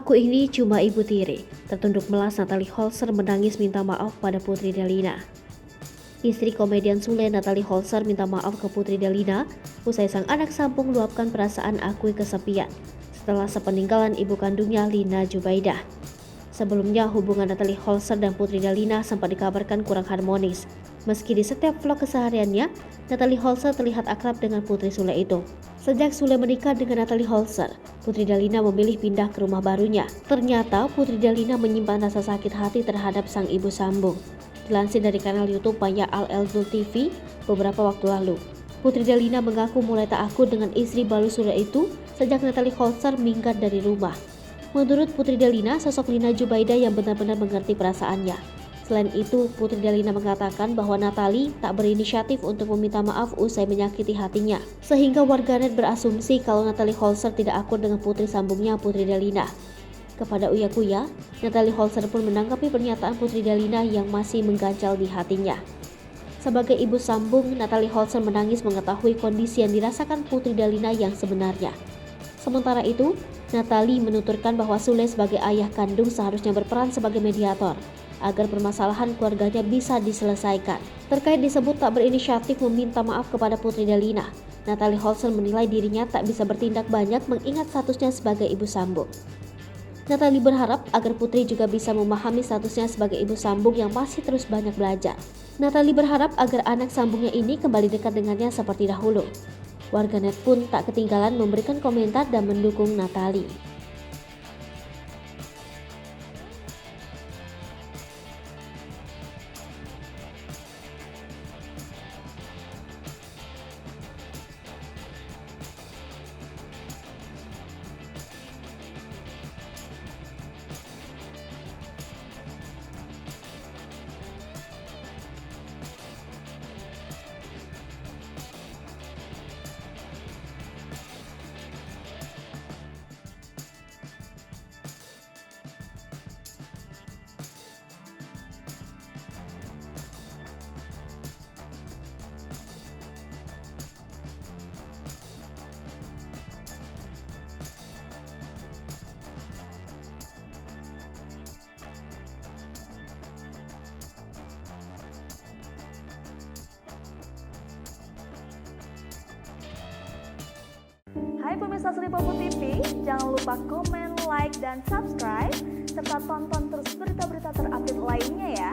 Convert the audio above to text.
Aku ini cuma ibu tiri, tertunduk melas Natalie Holzer menangis minta maaf pada Putri Delina. Istri komedian Sule, Natalie Holzer, minta maaf ke Putri Delina usai sang anak sambung luapkan perasaan akui kesepian setelah sepeninggalan ibu kandungnya Lina Jubaidah. Sebelumnya hubungan Natalie Holzer dan Putri Delina sempat dikabarkan kurang harmonis. Meski di setiap vlog kesehariannya, Natalie Holzer terlihat akrab dengan Putri Sule itu. Sejak Sule menikah dengan Natalie Holzer, Putri Delina memilih pindah ke rumah barunya. Ternyata Putri Delina menyimpan rasa sakit hati terhadap sang ibu sambung. Dilansir dari kanal YouTube Maya Al-Elzul TV beberapa waktu lalu, Putri Delina mengaku mulai tak akur dengan istri baru Sule itu sejak Natalie Holzer minggat dari rumah. Menurut Putri Delina, sosok Lina Jubaidah yang benar-benar mengerti perasaannya. Selain itu, Putri Delina mengatakan bahwa Natalie tak berinisiatif untuk meminta maaf usai menyakiti hatinya, sehingga warganet berasumsi kalau Natalie Holzer tidak akur dengan putri sambungnya Putri Delina. Kepada Uya Kuya, Natalie Holzer pun menanggapi pernyataan Putri Delina yang masih mengganjal di hatinya. Sebagai ibu sambung, Natalie Holzer menangis mengetahui kondisi yang dirasakan Putri Delina yang sebenarnya. Sementara itu, Natalie menuturkan bahwa Sule sebagai ayah kandung seharusnya berperan sebagai mediator agar permasalahan keluarganya bisa diselesaikan. Terkait disebut tak berinisiatif meminta maaf kepada Putri Delina, Natalie Holzer menilai dirinya tak bisa bertindak banyak mengingat statusnya sebagai ibu sambung. Natalie berharap agar Putri juga bisa memahami statusnya sebagai ibu sambung yang masih terus banyak belajar. Natalie berharap agar anak sambungnya ini kembali dekat dengannya seperti dahulu. Warganet pun tak ketinggalan memberikan komentar dan mendukung Natalie. Hai pemirsa Sri Popo TV, jangan lupa komen, like, dan subscribe, serta tonton terus berita-berita terupdate lainnya ya.